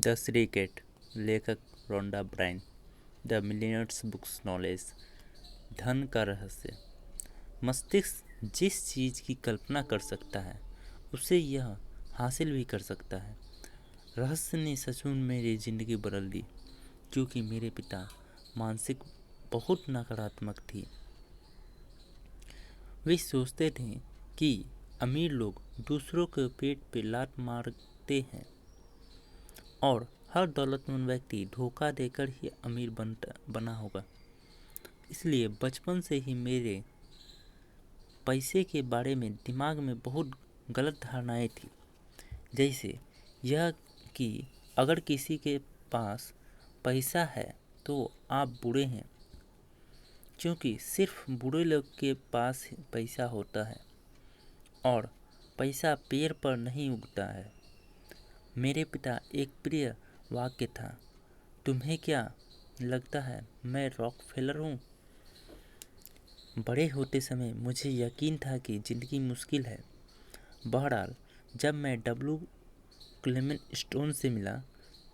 The secret, लेखक Rhonda Bryan. The millionaires books knowledge. धन का रहस्य। मस्तिष्क जिस चीज़ की कल्पना कर सकता है उसे यह हासिल भी कर सकता है। रहस्य ने सचमुच मेरी ज़िंदगी बदल दी, क्योंकि मेरे पिता मानसिक बहुत नकारात्मक थी। वे सोचते थे कि अमीर लोग दूसरों के पेट पे लात मारते हैं और हर दौलतमंद व्यक्ति धोखा देकर ही अमीर बना होगा। इसलिए बचपन से ही मेरे पैसे के बारे में दिमाग में बहुत गलत धारणाएं थी। जैसे यह कि अगर किसी के पास पैसा है तो आप बुरे हैं, क्योंकि सिर्फ बुरे लोग के पास पैसा होता है और पैसा पेड़ पर नहीं उगता है। मेरे पिता एक प्रिय वाक्य था, तुम्हें क्या लगता है मैं रॉकफेलर हूँ? बड़े होते समय मुझे यकीन था कि ज़िंदगी मुश्किल है। बहरहाल जब मैं डब्ल्यू क्लेमेंट स्टोन से मिला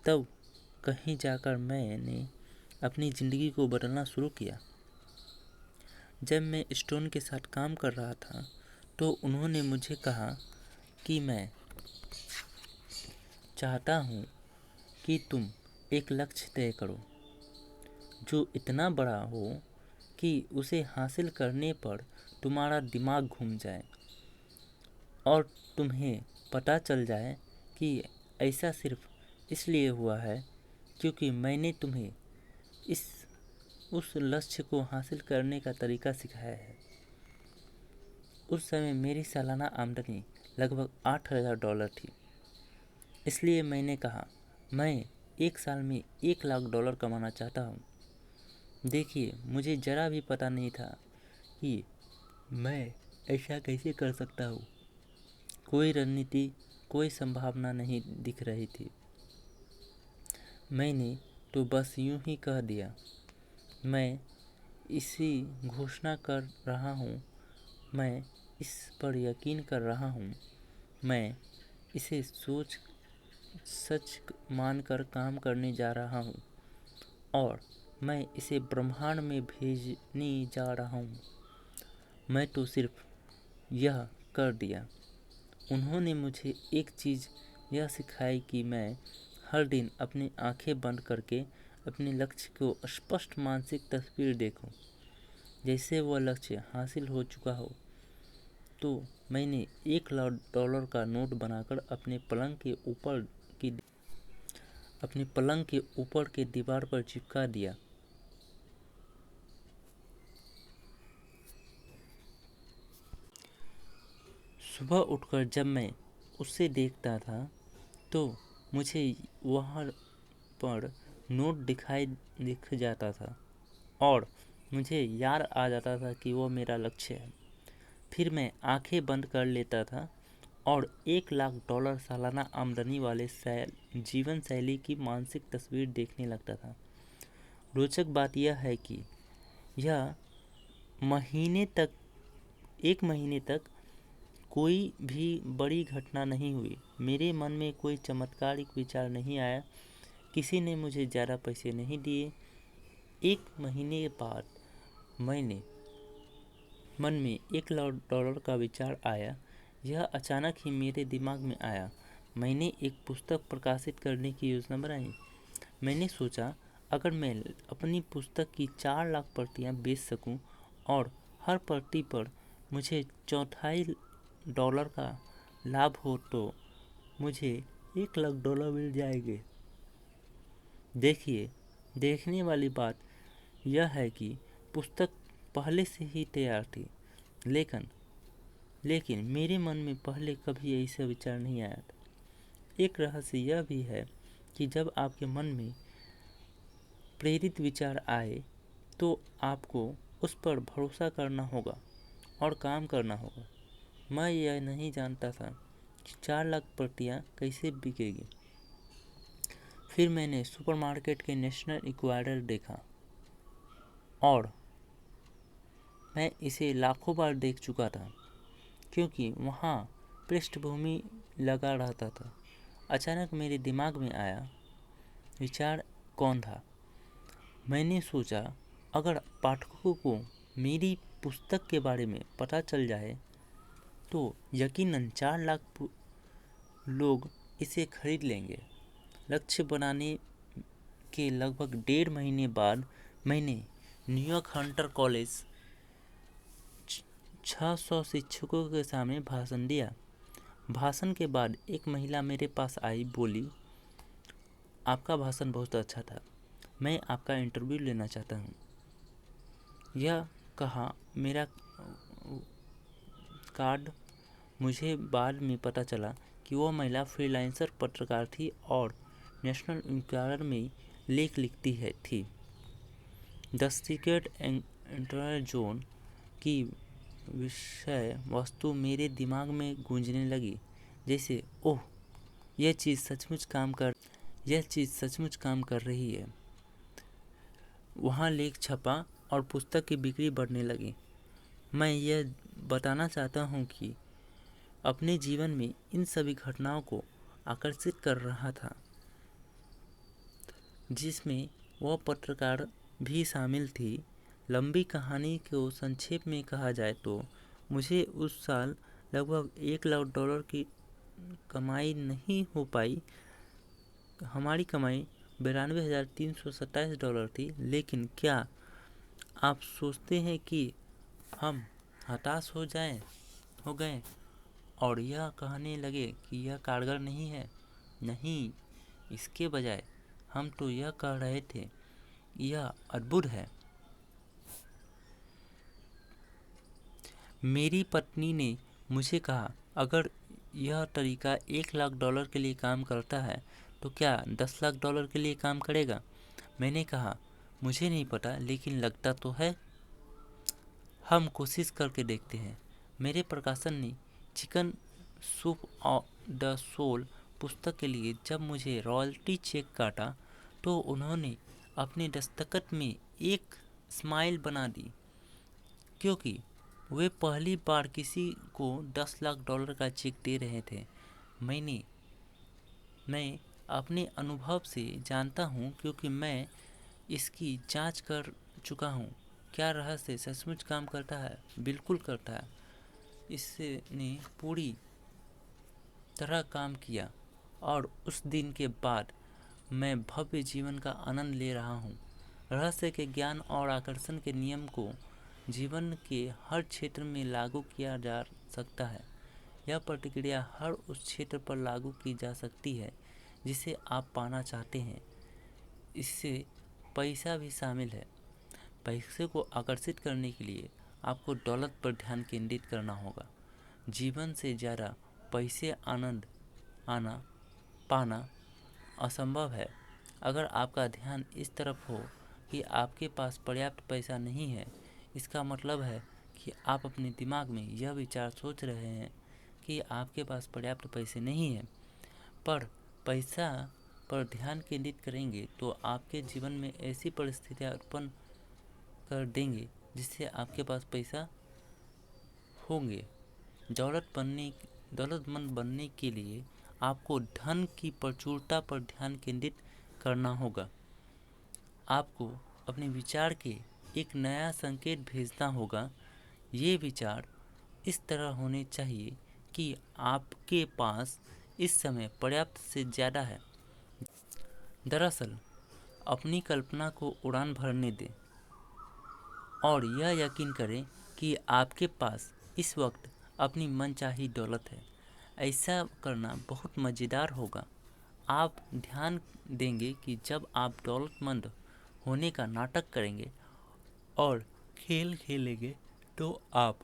तब कहीं जाकर मैंने अपनी ज़िंदगी को बदलना शुरू किया। जब मैं स्टोन के साथ काम कर रहा था तो उन्होंने मुझे कहा कि मैं चाहता हूँ कि तुम एक लक्ष्य तय करो जो इतना बड़ा हो कि उसे हासिल करने पर तुम्हारा दिमाग घूम जाए और तुम्हें पता चल जाए कि ऐसा सिर्फ इसलिए हुआ है क्योंकि मैंने तुम्हें इस उस लक्ष्य को हासिल करने का तरीका सिखाया है। उस समय मेरी सालाना आमदनी लगभग $8,000 थी। इसलिए मैंने कहा, मैं एक साल में $1,00,000 कमाना चाहता हूँ। देखिए, मुझे ज़रा भी पता नहीं था कि मैं ऐसा कैसे कर सकता हूँ। कोई रणनीति, कोई संभावना नहीं दिख रही थी। मैंने तो बस यूं ही कह दिया, मैं इसी घोषणा कर रहा हूँ, मैं इस पर यकीन कर रहा हूँ, मैं इसे सच मानकर काम करने जा रहा हूँ और मैं इसे ब्रह्मांड में भेजने जा रहा हूँ। मैं तो सिर्फ यह कर दिया। उन्होंने मुझे एक चीज़ यह सिखाई कि मैं हर दिन अपनी आंखें बंद करके अपने लक्ष्य को स्पष्ट मानसिक तस्वीर देखूं। जैसे वह लक्ष्य हासिल हो चुका हो तो मैंने $1,00,000 का नोट बनाकर अपने पलंग के ऊपर के दीवार पर चिपका दिया। सुबह उठकर जब मैं उसे देखता था तो मुझे वहाँ पर नोट दिख जाता था और मुझे याद आ जाता था कि वो मेरा लक्ष्य है। फिर मैं आंखें बंद कर लेता था और $1,00,000 सालाना आमदनी वाले जीवन शैली की मानसिक तस्वीर देखने लगता था। रोचक बात यह है कि यह एक महीने तक कोई भी बड़ी घटना नहीं हुई। मेरे मन में कोई चमत्कारिक विचार नहीं आया, किसी ने मुझे ज़्यादा पैसे नहीं दिए। एक महीने बाद मैंने मन में $1,00,000 का विचार आया। यह अचानक ही मेरे दिमाग में आया। मैंने एक पुस्तक प्रकाशित करने की योजना बनाई। मैंने सोचा, अगर मैं अपनी पुस्तक की 4 लाख प्रतियां बेच सकूं और हर प्रति पर मुझे $4,500 का लाभ हो तो मुझे $1,00,000 मिल जाएंगे। देखिए, देखने वाली बात यह है कि पुस्तक पहले से ही तैयार थी, लेकिन मेरे मन में पहले कभी ऐसा विचार नहीं आया था। एक रहस्य यह भी है कि जब आपके मन में प्रेरित विचार आए तो आपको उस पर भरोसा करना होगा और काम करना होगा। मैं यह नहीं जानता था कि 4 लाख प्रतियां कैसे बिकेगी। फिर मैंने सुपरमार्केट के नेशनल इंक्वायरर देखा और मैं इसे लाखों बार देख चुका था, क्योंकि वहाँ पृष्ठभूमि लगा रहता था। अचानक मेरे दिमाग में आया, विचार कौन था? मैंने सोचा, अगर पाठकों को मेरी पुस्तक के बारे में पता चल जाए तो यकीनन 4 लाख लोग इसे खरीद लेंगे। लक्ष्य बनाने के लगभग 1.5 महीने बाद मैंने न्यूयॉर्क हंटर कॉलेज 600 शिक्षकों के सामने भाषण दिया। भाषण के बाद एक महिला मेरे पास आई, बोली, आपका भाषण बहुत अच्छा था, मैं आपका इंटरव्यू लेना चाहता हूँ। यह कहा मेरा कार्ड। मुझे बाद में पता चला कि वह महिला फ्रीलांसर पत्रकार थी और नेशनल इंक्वायरर में लेख लिखती थी। द सीक्रेट एंटर जोन की विषय वस्तु मेरे दिमाग में गूंजने लगी, जैसे ओह, यह चीज़ सचमुच काम कर रही है। वहाँ लेख छपा और पुस्तक की बिक्री बढ़ने लगी। मैं यह बताना चाहता हूँ कि अपने जीवन में इन सभी घटनाओं को आकर्षित कर रहा था, जिसमें वह पत्रकार भी शामिल थी। लंबी कहानी को संक्षेप में कहा जाए तो मुझे उस साल लगभग $1 लाख की कमाई नहीं हो पाई। हमारी कमाई $92,327 थी। लेकिन क्या आप सोचते हैं कि हम हताश हो गए और यह कहने लगे कि यह कारगर नहीं है? नहीं, इसके बजाय हम तो यह कह रहे थे, यह अद्भुत है। मेरी पत्नी ने मुझे कहा, अगर यह तरीका $1 लाख के लिए काम करता है तो क्या $10 लाख के लिए काम करेगा? मैंने कहा, मुझे नहीं पता, लेकिन लगता तो है। हम कोशिश करके देखते हैं। मेरे प्रकाशन ने chicken soup of the soul पुस्तक के लिए जब मुझे रॉयल्टी चेक काटा तो उन्होंने अपने दस्तखत में एक स्माइल बना दी, क्योंकि वे पहली बार किसी को $10 लाख का चेक दे रहे थे। मैं अपने अनुभव से जानता हूँ, क्योंकि मैं इसकी जांच कर चुका हूँ। क्या रहस्य सचमुच काम करता है? बिल्कुल करता है। इसने पूरी तरह काम किया और उस दिन के बाद मैं भव्य जीवन का आनंद ले रहा हूँ। रहस्य के ज्ञान और आकर्षण के नियम को जीवन के हर क्षेत्र में लागू किया जा सकता है। यह प्रतिक्रिया हर उस क्षेत्र पर लागू की जा सकती है जिसे आप पाना चाहते हैं। इससे पैसा भी शामिल है। पैसे को आकर्षित करने के लिए आपको दौलत पर ध्यान केंद्रित करना होगा। जीवन से ज़्यादा पैसे आनंद पाना असंभव है। अगर आपका ध्यान इस तरफ हो कि आपके पास पर्याप्त पैसा नहीं है, इसका मतलब है कि आप अपने दिमाग में यह विचार सोच रहे हैं कि आपके पास पर्याप्त पैसे नहीं हैं। पर पैसा पर ध्यान केंद्रित करेंगे तो आपके जीवन में ऐसी परिस्थितियाँ उत्पन्न कर देंगे जिससे आपके पास पैसा होंगे। दौलतमंद बनने के लिए आपको धन की प्रचुरता पर ध्यान केंद्रित करना होगा। आपको अपने विचार के एक नया संकेत भेजना होगा। ये विचार इस तरह होने चाहिए कि आपके पास इस समय पर्याप्त से ज़्यादा है। दरअसल अपनी कल्पना को उड़ान भरने दें और यह यकीन करें कि आपके पास इस वक्त अपनी मनचाही दौलत है। ऐसा करना बहुत मज़ेदार होगा। आप ध्यान देंगे कि जब आप दौलतमंद होने का नाटक करेंगे और खेल खेलेंगे तो आप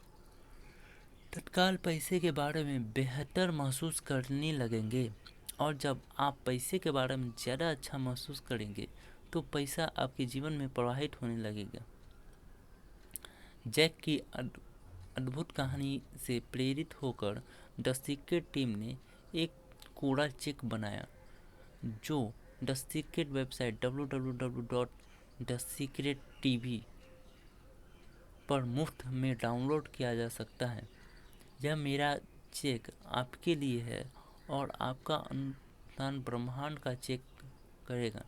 तत्काल पैसे के बारे में बेहतर महसूस करने लगेंगे, और जब आप पैसे के बारे में ज़्यादा अच्छा महसूस करेंगे तो पैसा आपके जीवन में प्रवाहित होने लगेगा। जैक की अद्भुत कहानी से प्रेरित होकर द सीक्रेट टीम ने एक कूड़ा चेक बनाया, जो द सीक्रेट वेबसाइट www.thesecrettv पर मुफ्त में डाउनलोड किया जा सकता है। यह मेरा चेक आपके लिए है और आपका अनुदान ब्रह्मांड का चेक करेगा।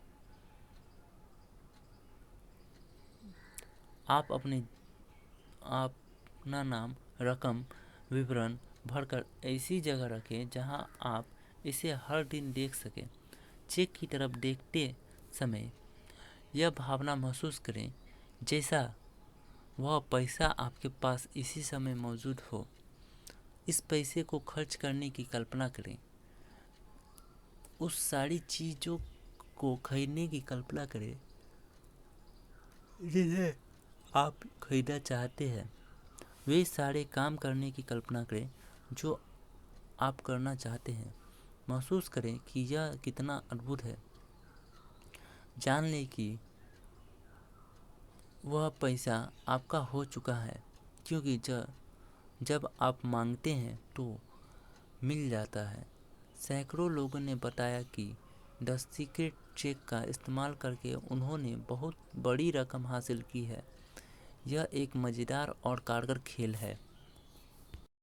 आप अपना नाम, रकम, विवरण भरकर ऐसी जगह रखें जहां आप इसे हर दिन देख सकें। चेक की तरफ देखते समय यह भावना महसूस करें जैसा वह पैसा आपके पास इसी समय मौजूद हो। इस पैसे को खर्च करने की कल्पना करें। उस सारी चीज़ों को खरीदने की कल्पना करें जिन्हें आप खरीदना चाहते हैं। वे सारे काम करने की कल्पना करें जो आप करना चाहते हैं। महसूस करें कि यह कितना अद्भुत है। जान लें कि वह पैसा आपका हो चुका है, क्योंकि जब आप मांगते हैं तो मिल जाता है। सैकड़ों लोगों ने बताया कि द सीक्रेट चेक का इस्तेमाल करके उन्होंने बहुत बड़ी रकम हासिल की है। यह एक मज़ेदार और कारगर खेल है।